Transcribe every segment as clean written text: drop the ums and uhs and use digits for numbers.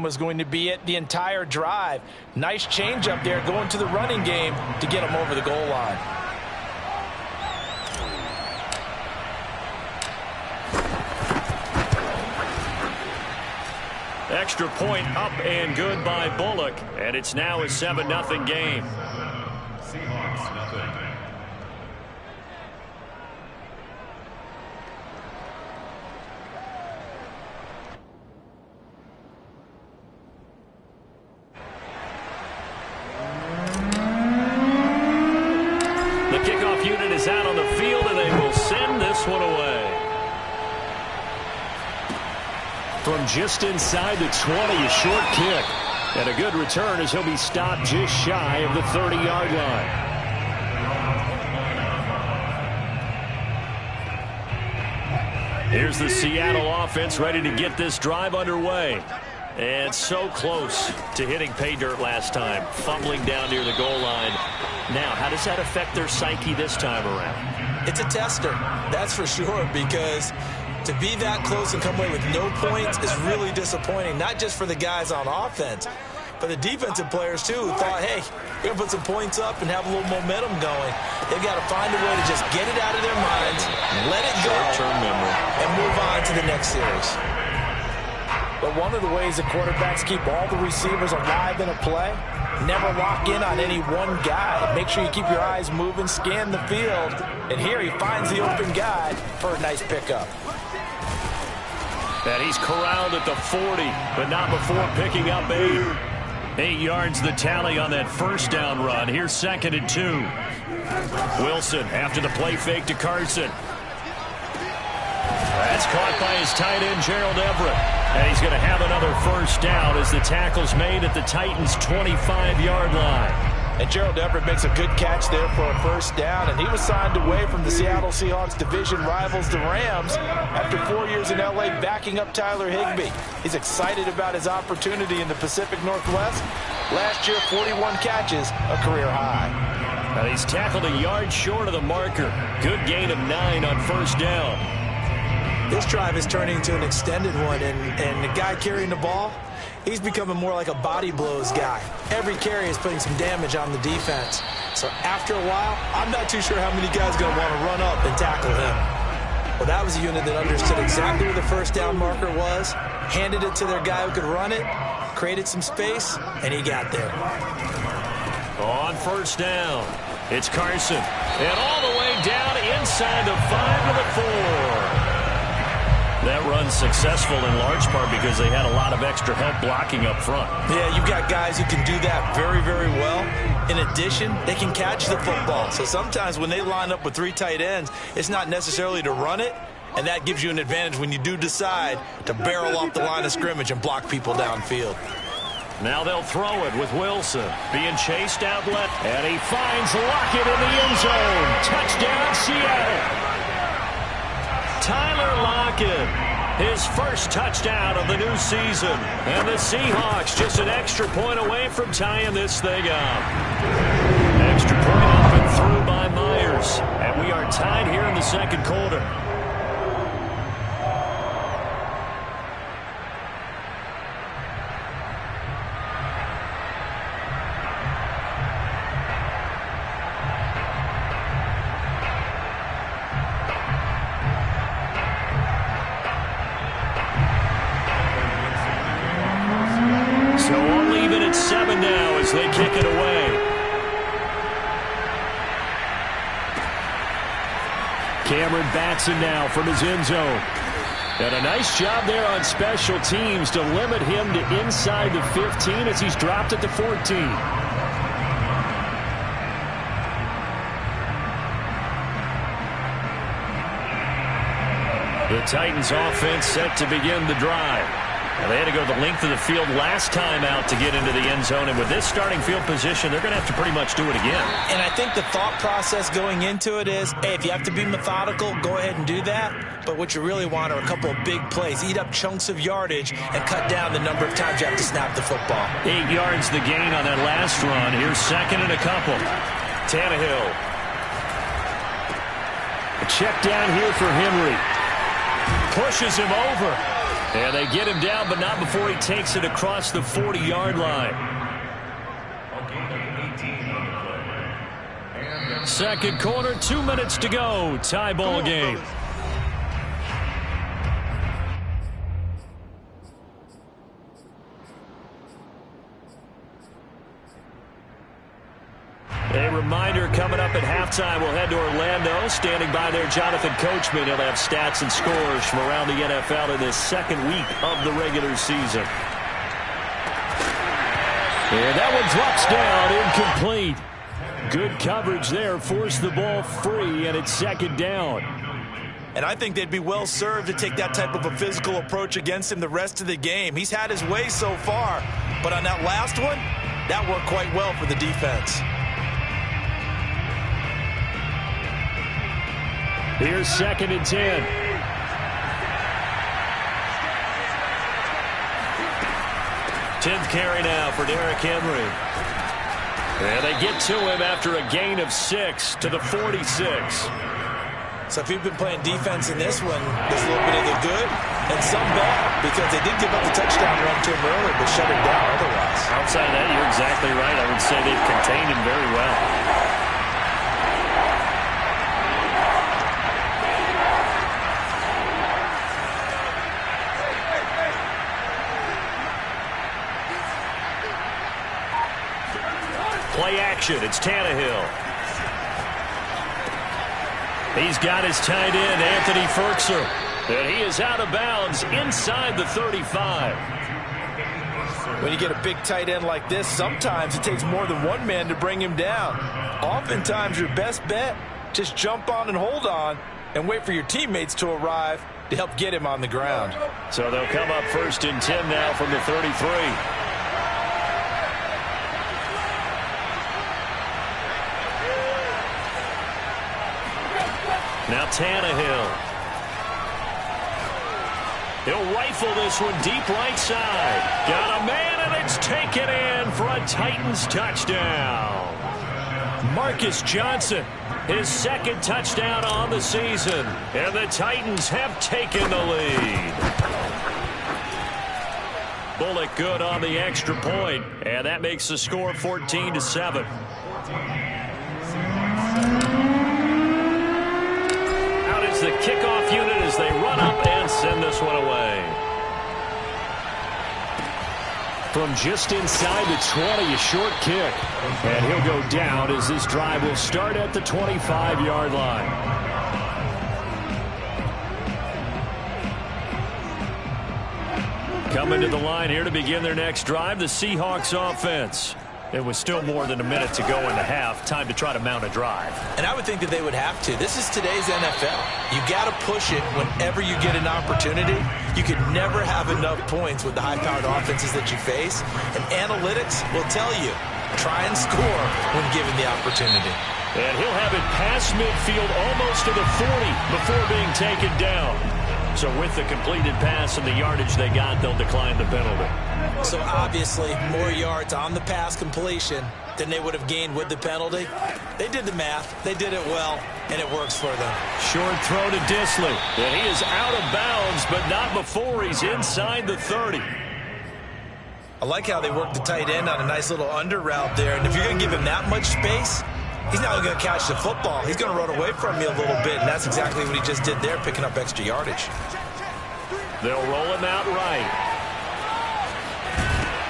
Was going to be it the entire drive. Nice change up there going to the running game to get him over the goal line. Extra point up and good by Bullock, and it's now a 7-0 game. Seahawks, nothing. The kickoff unit is out on the field, and they will send this one away. From just inside the 20, a short kick. And a good return as he'll be stopped just shy of the 30-yard line. Here's the Seattle offense ready to get this drive underway. And so close to hitting pay dirt last time, fumbling down near the goal line. Now, how does that affect their psyche this time around? It's a tester, that's for sure, because to be that close and come away with no points is really disappointing, not just for the guys on offense, but the defensive players, too, who thought, hey, we're going to put some points up and have a little momentum going. They've got to find a way to just get it out of their minds, let it go, short-term memory, and move on to the next series. But one of the ways that quarterbacks keep all the receivers alive in a play, never lock in on any one guy. Make sure you keep your eyes moving, scan the field, and here he finds the open guy for a nice pickup. And he's corralled at the 40, but not before picking up 8. 8 yards the tally on that first down run. Here's 2nd and 2. Wilson after the play fake to Carson. That's caught by his tight end, Gerald Everett. And he's going to have another first down as the tackle's made at the Titans' 25-yard line. And Gerald Everett makes a good catch there for a first down, and he was signed away from the Seattle Seahawks division rivals, the Rams, after 4 years in L.A. backing up Tyler Higbee. He's excited about his opportunity in the Pacific Northwest. Last year, 41 catches, a career high. And he's tackled a yard short of the marker. Good gain of 9 on first down. This drive is turning into an extended one, and the guy carrying the ball, he's becoming more like a body blows guy. Every carry is putting some damage on the defense. So after a while, I'm not too sure how many guys are going to want to run up and tackle him. Well, that was a unit that understood exactly where the first down marker was, handed it to their guy who could run it, created some space, and he got there. On first down, it's Carson. And all the way down inside the 5 to the 4. That run's successful in large part because they had a lot of extra help blocking up front. Yeah, you've got guys who can do that very, very well. In addition, they can catch the football. So sometimes when they line up with 3 tight ends, it's not necessarily to run it, and that gives you an advantage when you do decide to barrel off the line of scrimmage and block people downfield. Now they'll throw it with Wilson being chased out left, and he finds Lockett in the end zone. Touchdown, Seattle. Tyler Lockett, his first touchdown of the new season. And the Seahawks just an extra point away from tying this thing up. Extra point up and through by Myers. And we are tied here in the second quarter. Now as they kick it away. Cameron Batson now from his end zone. And a nice job there on special teams to limit him to inside the 15 as he's dropped at the 14. The Titans offense set to begin the drive. Now, they had to go the length of the field last time out to get into the end zone, and with this starting field position, they're going to have to pretty much do it again. And I think the thought process going into it is, hey, if you have to be methodical, go ahead and do that. But what you really want are a couple of big plays, eat up chunks of yardage, and cut down the number of times you have to snap the football. 8 yards the gain on that last run. Here's 2nd and a couple. Tannehill. A check down here for Henry. Pushes him over. And they get him down, but not before he takes it across the 40-yard line. Second quarter, 2 minutes to go. Tie ball game. A reminder, coming up at halftime, we'll head to Orlando. Standing by there, Jonathan Coachman. He'll have stats and scores from around the NFL in this second week of the regular season. And that one drops down, incomplete. Good coverage there, forced the ball free, and it's second down. And I think they'd be well served to take that type of a physical approach against him the rest of the game. He's had his way so far, but on that last one, that worked quite well for the defense. Here's second and 10. Tenth carry now for Derrick Henry. And they get to him after a gain of 6 to the 46. So if you've been playing defense in this one, there's a little bit of the good and some bad, because they did give up the touchdown run to him early, but shut him down otherwise. Outside of that, you're exactly right. I would say they've contained him very well. Play action. It's Tannehill. He's got his tight end, Anthony Firkser. And he is out of bounds inside the 35. When you get a big tight end like this, sometimes it takes more than one man to bring him down. Oftentimes, your best bet, just jump on and hold on and wait for your teammates to arrive to help get him on the ground. So they'll come up first and 10 now from the 33. Now Tannehill. He'll rifle this one deep right side. Got a man, and it's taken in for a Titans touchdown. Marcus Johnson, his second touchdown on the season. And the Titans have taken the lead. Bullock good on the extra point, and that makes the score 14-7. The kickoff unit as they run up and send this one away. From just inside the 20, a short kick. And he'll go down as this drive will start at the 25-yard line. Coming to the line here to begin their next drive, the Seahawks offense. It was still more than a minute to go in the half. Time to try to mount a drive. And I would think that they would have to. This is today's NFL. You got to push it whenever you get an opportunity. You could never have enough points with the high-powered offenses that you face. And analytics will tell you, try and score when given the opportunity. And he'll have it past midfield almost to the 40 before being taken down. So with the completed pass and the yardage they got, they'll decline the penalty. So obviously, more yards on the pass completion than they would have gained with the penalty. They did the math. They did it well, and it works for them. Short throw to Dissly. And he is out of bounds, but not before he's inside the 30. I like how they work the tight end on a nice little under route there. And if you're going to give him that much space, he's not going to catch the football. He's going to run away from you a little bit, and that's exactly what he just did there, picking up extra yardage. They'll roll him out right.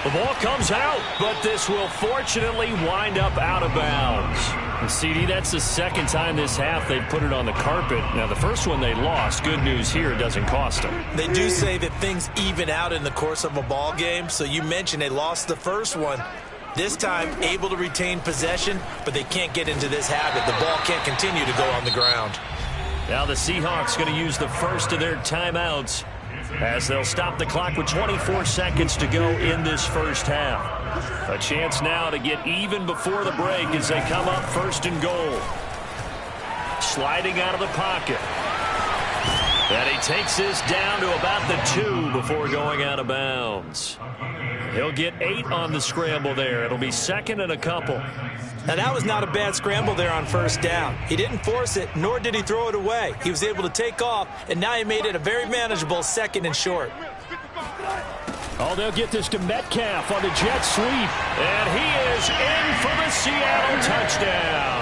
The ball comes out, but this will fortunately wind up out of bounds. And CD, that's the second time this half they've put it on the carpet. Now, the first one they lost. Good news here, it doesn't cost them. They do say that things even out in the course of a ball game. So you mentioned they lost the first one. This time, able to retain possession, but they can't get into this habit. The ball can't continue to go on the ground. Now the Seahawks going to use the first of their timeouts as they'll stop the clock with 24 seconds to go in this first half. A chance now to get even before the break as they come up first and goal. Sliding out of the pocket. And he takes this down to about the 2 before going out of bounds. He'll get 8 on the scramble there. It'll be second and a couple. Now, that was not a bad scramble there on first down. He didn't force it, nor did he throw it away. He was able to take off, and now he made it a very manageable second and short. Oh, they'll get this to Metcalf on the jet sweep. And he is in for the Seattle touchdown.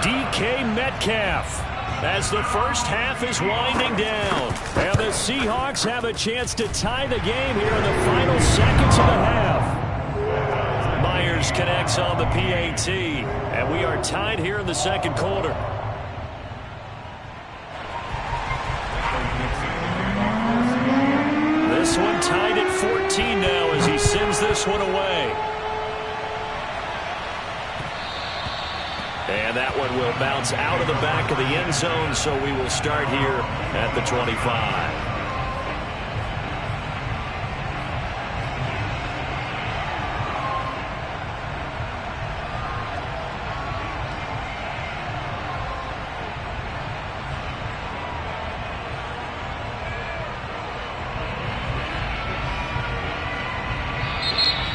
DK Metcalf, as the first half is winding down. And the Seahawks have a chance to tie the game here in the final seconds of the half. Myers connects on the PAT, and we are tied here in the second quarter. This one tied at 14 now as he sends this one away. And that one will bounce out of the back of the end zone, so we will start here at the 25.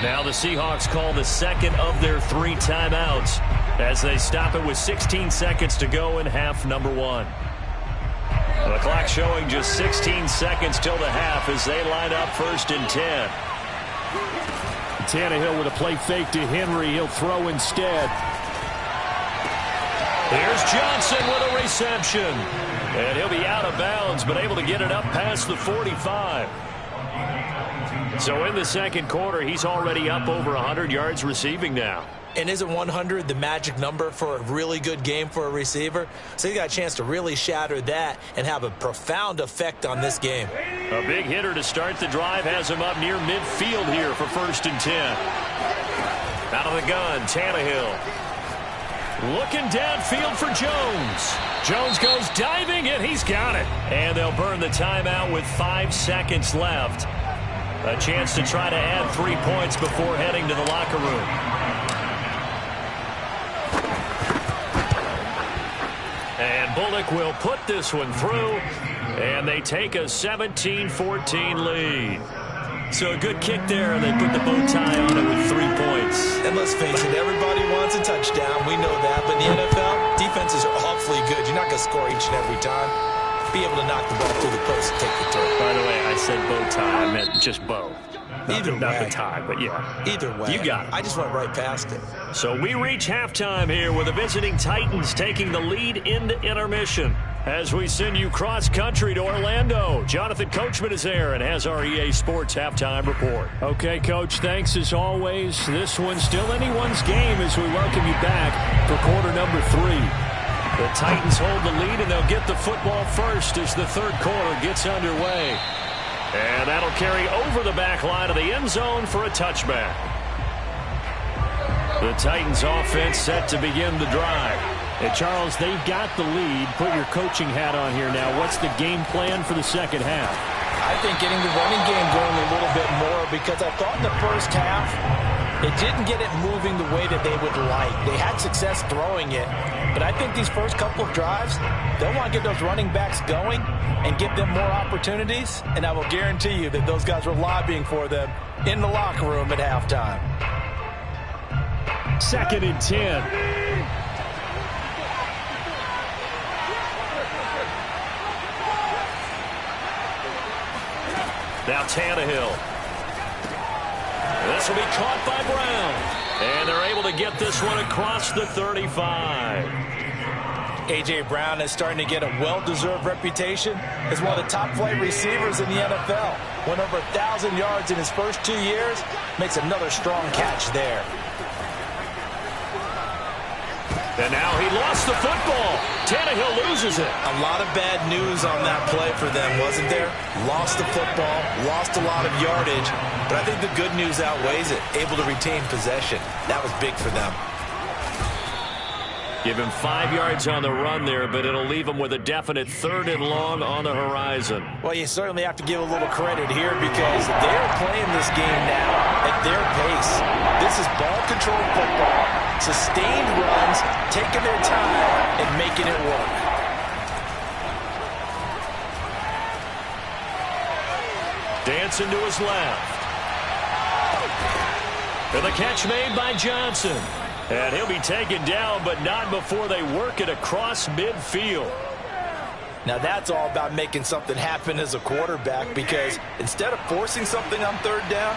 Now the Seahawks call the second of their 3 timeouts as they stop it with 16 seconds to go in half number 1. The clock showing just 16 seconds till the half as they line up 1st and 10. Tannehill with a play fake to Henry. He'll throw instead. Here's Johnson with a reception. And he'll be out of bounds, but able to get it up past the 45. So in the second quarter, he's already up over 100 yards receiving now. And isn't 100 the magic number for a really good game for a receiver? So he got a chance to really shatter that and have a profound effect on this game. A big hitter to start the drive has him up near midfield here for 1st and 10. Out of the gun, Tannehill. Looking downfield for Jones. Jones goes diving, and he's got it. And they'll burn the timeout with 5 seconds left. A chance to try to add 3 points before heading to the locker room. And Bullock will put this one through, and they take a 17-14 lead. So a good kick there, and they put the bow tie on it with 3 points. And let's face it, everybody wants a touchdown. We know that. But in the NFL, defenses are awfully good. You're not going to score each and every time. Be able to knock the ball through the post and take the throw. By the way, I said bow tie. I meant just bow. Either way. Not the tie, but yeah. Either way. You got it. I just went right past it. So we reach halftime here with the visiting Titans taking the lead into intermission. As we send you cross-country to Orlando, Jonathan Coachman is there and has our EA Sports halftime report. Okay, Coach, thanks as always. This one's still anyone's game as we welcome you back for quarter number 3. The Titans hold the lead, and they'll get the football first as the third quarter gets underway. And that'll carry over the back line of the end zone for a touchback. The Titans offense set to begin the drive. And Charles, they've got the lead. Put your coaching hat on here now. What's the game plan for the second half? I think getting the running game going a little bit more, because I thought in the first half it didn't get it moving the way that they would like. They had success throwing it, but I think these first couple of drives, they'll want to get those running backs going and give them more opportunities, and I will guarantee you that those guys were lobbying for them in the locker room at halftime. 2nd and 10. Now Tannehill. This will be caught by Brown. And they're able to get this one across the 35. A.J. Brown is starting to get a well-deserved reputation as one of the top-flight receivers in the NFL. Went over 1,000 yards in his first 2 years. Makes another strong catch there. And now he lost the football. Tannehill loses it. A lot of bad news on that play for them, wasn't there? Lost the football, lost a lot of yardage, but I think the good news outweighs it. Able to retain possession. That was big for them. Give him 5 yards on the run there, but it'll leave him with a definite 3rd and long on the horizon. Well, you certainly have to give a little credit here because they're playing this game now at their pace. This is ball-controlled football, sustained runs, taking their time and making it work. Dancing to his left. And the catch made by Johnson. And he'll be taken down, but not before they work it across midfield. Now that's all about making something happen as a quarterback, because instead of forcing something on third down,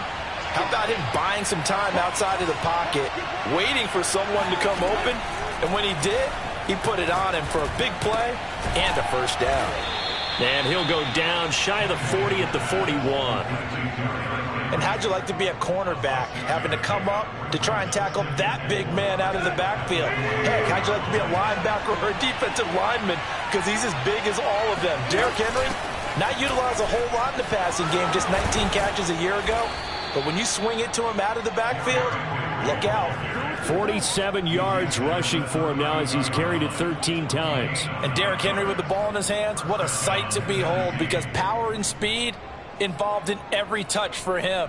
how about him buying some time outside of the pocket, waiting for someone to come open, and when he did, he put it on him for a big play and a first down. And he'll go down shy of the 40 at the 41. And how'd you like to be a cornerback, having to come up to try and tackle that big man out of the backfield? Heck, how'd you like to be a linebacker or a defensive lineman, because he's as big as all of them? Derrick Henry, not utilized a whole lot in the passing game, just 19 catches a year ago. But when you swing it to him out of the backfield, look out. 47 yards rushing for him now as he's carried it 13 times. And Derrick Henry with the ball in his hands, what a sight to behold, because power and speed involved in every touch for him.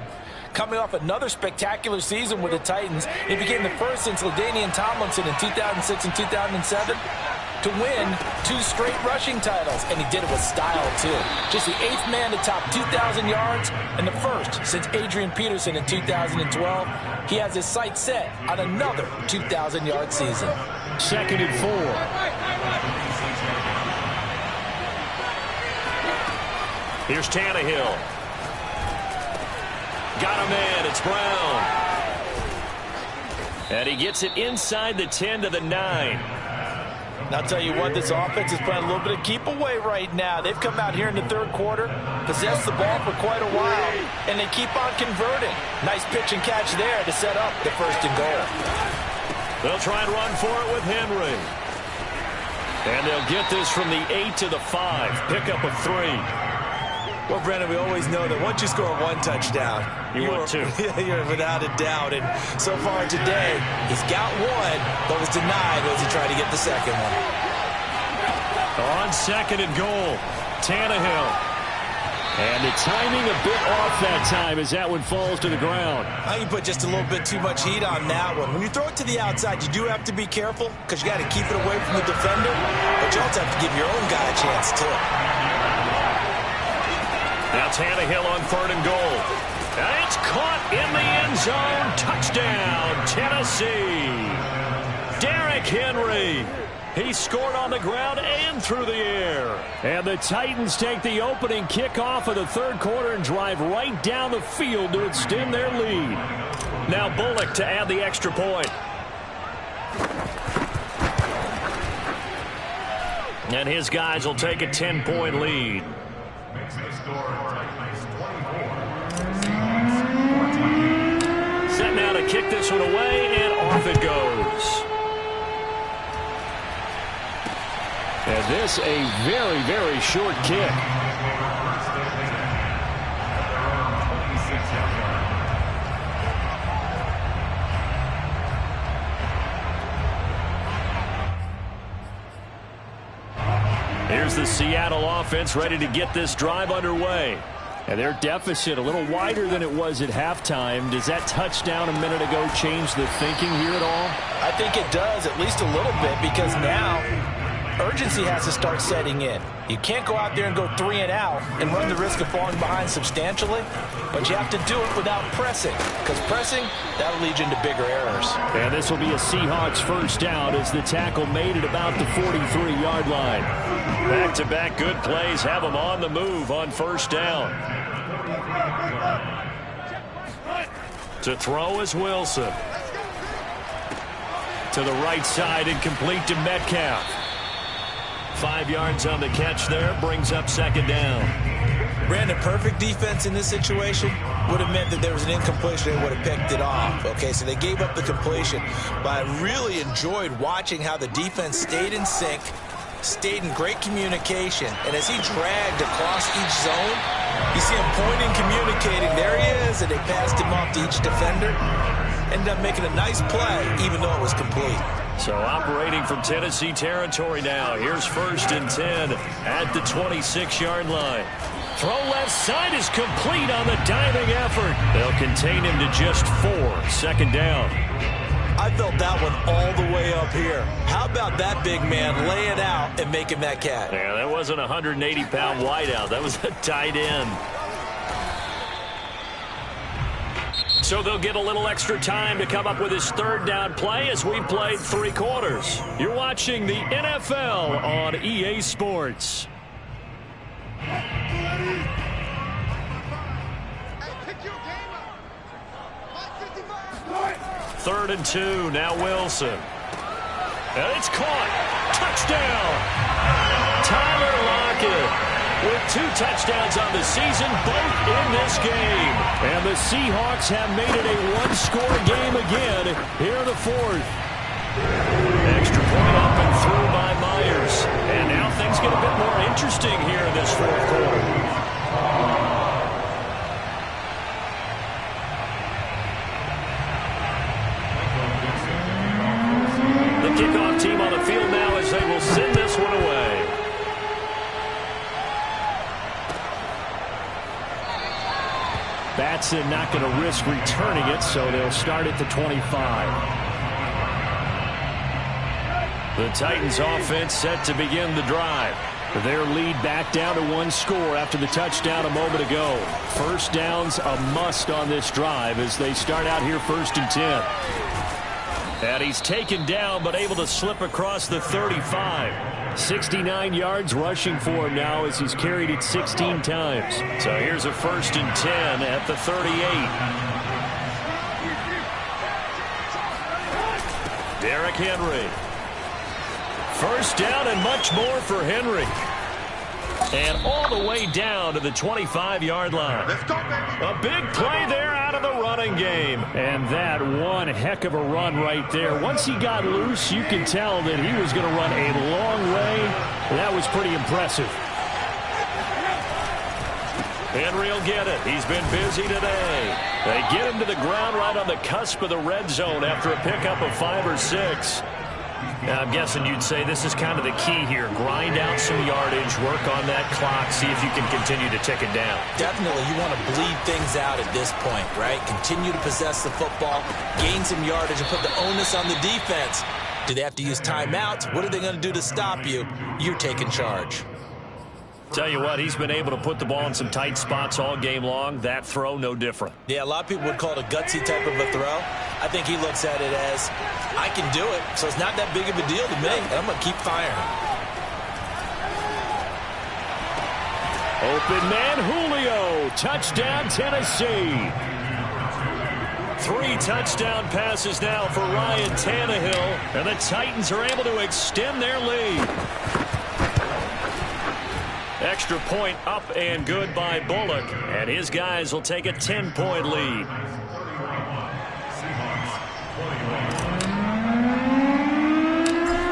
Coming off another spectacular season with the Titans, he became the first since LaDainian Tomlinson in 2006 and 2007 to win 2 straight rushing titles, and he did it with style too. Just the 8th man to top 2,000 yards and the first since Adrian Peterson in 2012. He has his sights set on another 2,000-yard season. 2nd and 4. Here's Tannehill. Got a man. It's Brown. And he gets it inside the 10 to the 9. And I'll tell you what, this offense is playing a little bit of keep away right now. They've come out here in the third quarter, possessed the ball for quite a while, and they keep on converting. Nice pitch and catch there to set up the 1st and goal. They'll try and run for it with Henry. And they'll get this from the 8 to the 5. Pickup of 3. Well, Brandon, we always know that once you score 1 touchdown, want 2. You're without a doubt. And so far today, he's got 1, but was denied as he tried to get the second one. On 2nd and goal, Tannehill. And the timing a bit off that time as that one falls to the ground. I think you put just a little bit too much heat on that one. When you throw it to the outside, you do have to be careful because you got to keep it away from the defender, but you also have to give your own guy a chance too. Now Tannehill on 3rd and goal. And it's caught in the end zone. Touchdown, Tennessee. Derrick Henry. He scored on the ground and through the air. And the Titans take the opening kickoff of the 3rd quarter and drive right down the field to extend their lead. Now Bullock to add the extra point. And his guys will take a 10-point lead. Set now to kick this one away, and off it goes. And this a very, very short kick. Here's the Seattle offense ready to get this drive underway. And their deficit a little wider than it was at halftime. Does that touchdown a minute ago change the thinking here at all? I think it does, at least a little bit, because now urgency has to start setting in. You can't go out there and go 3 and out and run the risk of falling behind substantially, but you have to do it without pressing, because pressing, that'll lead you into bigger errors. And this will be a Seahawks first down as the tackle made at about the 43-yard line. Back-to-back good plays have them on the move on first down. To throw is Wilson. To the right side and complete to Metcalf. 5 yards on the catch there, brings up 2nd down. Brandon, perfect defense in this situation would have meant that there was an incompletion. They would have picked it off. Okay, so they gave up the completion. But I really enjoyed watching how the defense stayed in sync, stayed in great communication, and as he dragged across each zone, you see him pointing, communicating. There he is, and they passed him off to each defender. Ended up making a nice play, even though it was complete. So operating from Tennessee territory now. Here's 1st and 10 at the 26-yard line. Throw left side is complete on the diving effort. They'll contain him to just 4. 2nd down. I felt that one all the way up here. How about that big man lay it out and making that catch? Yeah, that wasn't a 180-pound wideout. That was a tight end. So they'll get a little extra time to come up with his 3rd down play as we played 3 quarters. You're watching the NFL on EA Sports. 3rd and 2. Now Wilson. And it's caught. Touchdown. Tyler Lockett with 2 touchdowns on the season, both in this game. And the Seahawks have made it a one-score game again here in the 4th. Extra point up and through by Myers. And now things get a bit more interesting here in this 4th quarter. The kickoff team on the field now as they will send this one away. Batson not going to risk returning it, so they'll start at the 25. The Titans offense set to begin the drive. Their lead back down to 1 score after the touchdown a moment ago. First down's a must on this drive as they start out here 1st and 10. And he's taken down but able to slip across the 35. 69 yards rushing for him now as he's carried it 16 times. So here's a 1st and 10 at the 38. Derrick Henry. First down and much more for Henry. And all the way down to the 25-yard line. Let's go, baby. A big play there out of the running game. And that one heck of a run right there. Once he got loose, you could tell that he was going to run a long way. That was pretty impressive. Henry will get it. He's been busy today. They get him to the ground right on the cusp of the red zone after a pickup of 5 or 6. Now, I'm guessing you'd say this is kind of the key here. Grind out some yardage, work on that clock, see if you can continue to tick it down. Definitely, you want to bleed things out at this point, right? Continue to possess the football, gain some yardage, and put the onus on the defense. Do they have to use timeouts? What are they going to do to stop you? You're taking charge. Tell you what, he's been able to put the ball in some tight spots all game long. That throw, no different. Yeah, a lot of people would call it a gutsy type of a throw. I think he looks at it as, I can do it, so it's not that big of a deal to me, and I'm going to keep firing. Open man Julio. Touchdown, Tennessee. 3 touchdown passes now for Ryan Tannehill, and the Titans are able to extend their lead. Extra point up and good by Bullock, and his guys will take a 10-point lead.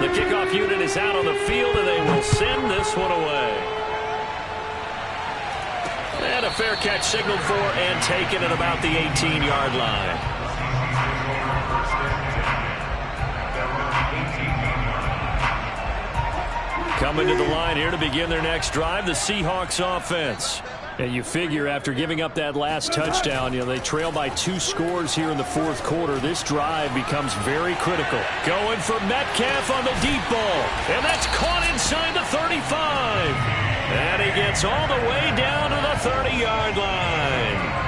The kickoff unit is out on the field, and they will send this one away. And a fair catch signaled for and taken at about the 18-yard line. Coming to the line here to begin their next drive, the Seahawks offense. And you figure after giving up that last touchdown, they trail by 2 scores here in the 4th quarter. This drive becomes very critical. Going for Metcalf on the deep ball. And that's caught inside the 35. And he gets all the way down to the 30-yard line.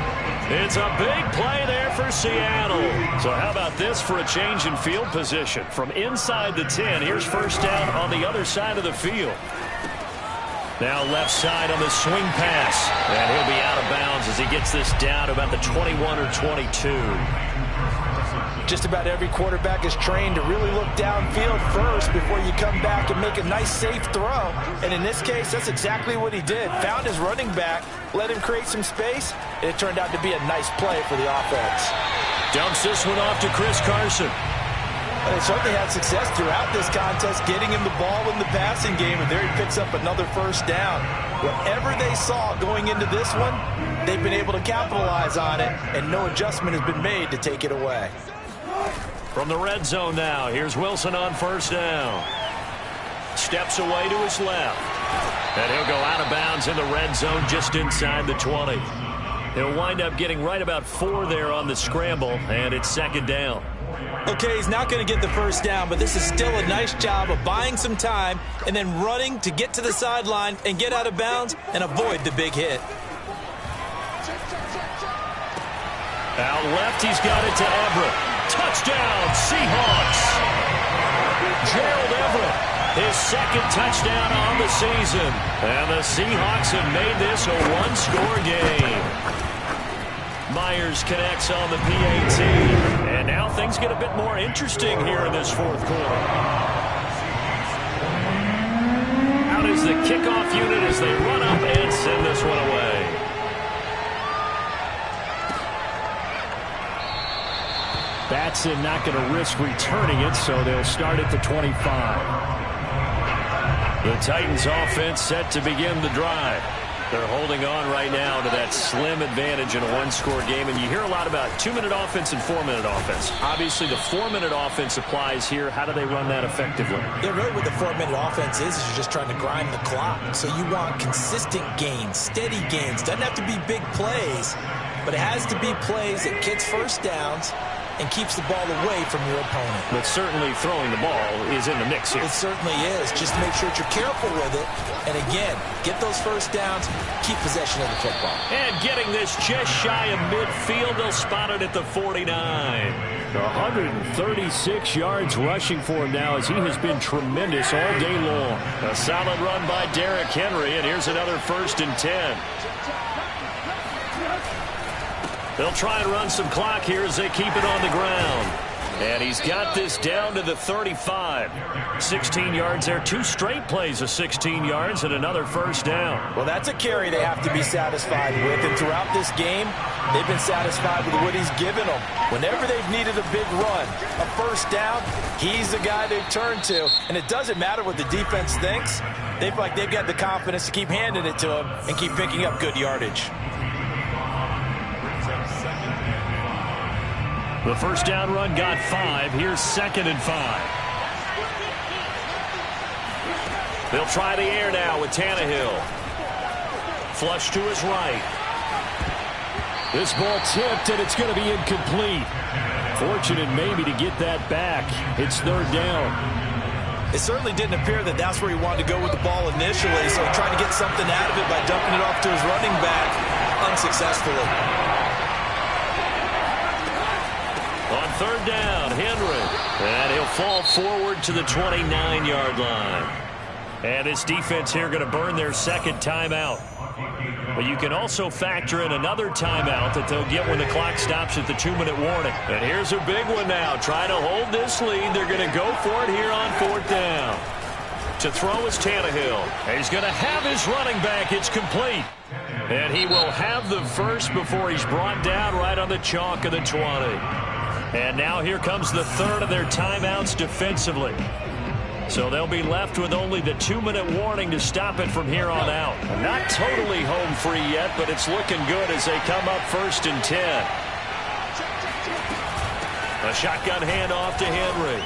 It's a big play there for Seattle. So how about this for a change in field position? From inside the 10, here's first down on the other side of the field. Now left side on the swing pass. And he'll be out of bounds as he gets this down to about the 21 or 22. Just about every quarterback is trained to really look downfield first before you come back and make a nice, safe throw. And in this case, that's exactly what he did. Found his running back, let him create some space, and it turned out to be a nice play for the offense. Dumps this one off to Chris Carson. And they certainly had success throughout this contest, getting him the ball in the passing game, and there he picks up another first down. Whatever they saw going into this one, they've been able to capitalize on it, and no adjustment has been made to take it away. From the red zone now, here's Wilson on first down. Steps away to his left. And he'll go out of bounds in the red zone just inside the 20. He'll wind up getting right about 4 there on the scramble, and it's second down. Okay, he's not going to get the first down, but this is still a nice job of buying some time and then running to get to the sideline and get out of bounds and avoid the big hit. Out left, he's got it to Everett. Touchdown, Seahawks. Gerald Everett, his second touchdown on the season. And the Seahawks have made this a one-score game. Myers connects on the PAT. And now things get a bit more interesting here in this fourth quarter. Out is the kickoff unit as they run up and send this one away. Batson not going to risk returning it, so they'll start at the 25. The Titans offense set to begin the drive. They're holding on right now to that slim advantage in a one-score game, and you hear a lot about 2-minute offense and 4-minute offense. Obviously, the 4-minute offense applies here. How do they run that effectively? Yeah, really what the 4-minute offense is you're just trying to grind the clock. So you want consistent gains, steady gains. Doesn't have to be big plays, but it has to be plays that gets first downs and keeps the ball away from your opponent. But certainly throwing the ball is in the mix here. It certainly is. Just make sure that you're careful with it. And again, get those first downs, keep possession of the football. And getting this just shy of midfield, they'll spot it at the 49. 136 yards rushing for him now as he has been tremendous all day long. A solid run by Derrick Henry, and here's another 1st and 10. They'll try and run some clock here as they keep it on the ground. And he's got this down to the 35. 16 yards there. 2 straight plays of 16 yards and another first down. Well, that's a carry they have to be satisfied with. And throughout this game, they've been satisfied with what he's given them. Whenever they've needed a big run, a first down, he's the guy they've turned to. And it doesn't matter what the defense thinks. They feel like they've got the confidence to keep handing it to him and keep picking up good yardage. The first down run got 5. Here's 2nd and 5. They'll try the air now with Tannehill. Flush to his right. This ball tipped, and it's going to be incomplete. Fortunate maybe to get that back. It's 3rd down. It certainly didn't appear that that's where he wanted to go with the ball initially, so he tried to get something out of it by dumping it off to his running back unsuccessfully. On 3rd down, Henry. And he'll fall forward to the 29-yard line. And this defense here going to burn their 2nd timeout. But you can also factor in another timeout that they'll get when the clock stops at the 2-minute warning. And here's a big one now. Trying to hold this lead. They're going to go for it here on 4th down. To throw is Tannehill. And he's going to have his running back. It's complete. And he will have the first before he's brought down right on the chalk of the 20. And now here comes the 3rd of their timeouts defensively. So they'll be left with only the 2-minute warning to stop it from here on out. Not totally home free yet, but it's looking good as they come up 1st and 10. A shotgun handoff to Henry.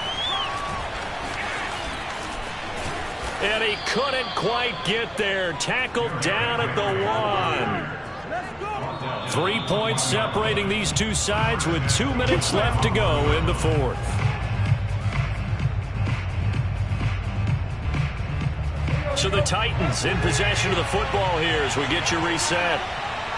And he couldn't quite get there. Tackled down at the 1. 3 points separating these two sides with 2 minutes left to go in the 4th. So the Titans in possession of the football here as we get you reset.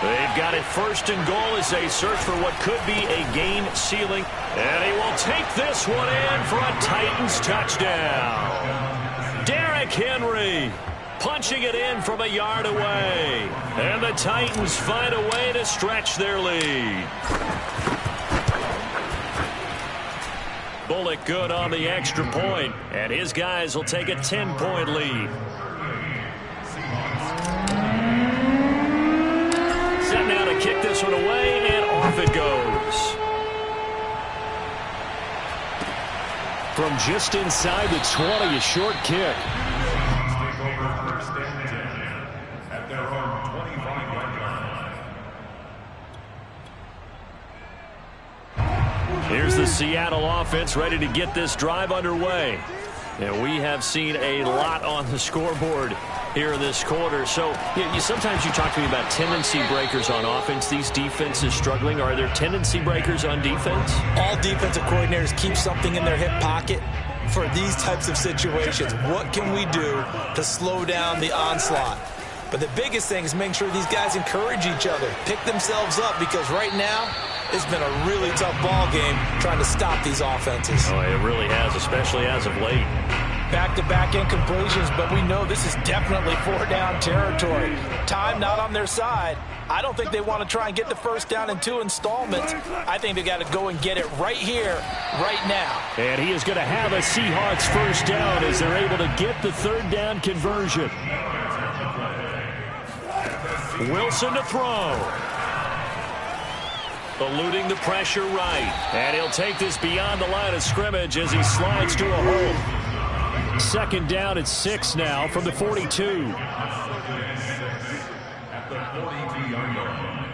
They've got it 1st and goal as they search for what could be a game-sealing. And he will take this one in for a Titans touchdown. Derrick Henry punching it in from a yard away. And the Titans find a way to stretch their lead. Bullock good on the extra point, and his guys will take a 10-point lead. Set now to kick this one away, and off it goes. From just inside the 20, a short kick. Here's the Seattle offense ready to get this drive underway. And we have seen a lot on the scoreboard here in this quarter. So sometimes you talk to me about tendency breakers on offense. These defenses struggling. Are there tendency breakers on defense? All defensive coordinators keep something in their hip pocket for these types of situations. What can we do to slow down the onslaught? But the biggest thing is making sure these guys encourage each other, pick themselves up, because right now it's been a really tough ball game trying to stop these offenses. Oh, it really has, especially as of late. back-to-back incompletions, but we know this is definitely 4-down territory. Time not on their side. I don't think they want to try and get the first down in 2 installments. I think they got to go and get it right here, right now. And he is going to have a Seahawks first down as they're able to get the 3rd down conversion. Wilson to throw. Eluding the pressure right. And he'll take this beyond the line of scrimmage as he slides to a hole. 2nd down and 6 now from the 42. At the 42-yard line.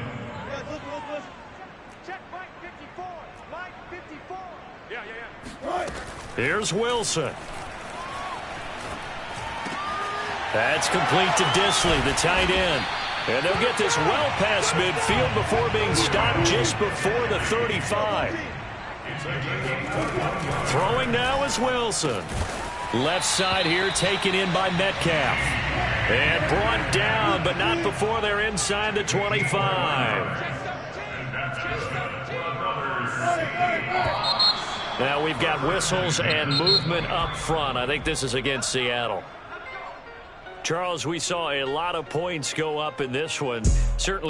Check line 54. Line 54. Yeah. Here's Wilson. That's complete to Disley, the tight end. And they'll get this well past midfield before being stopped just before the 35. Throwing now is Wilson. Left side here taken in by Metcalf. And brought down, but not before they're inside the 25. Now we've got whistles and movement up front. I think this is against Seattle. Charles, we saw a lot of points go up in this one. Certainly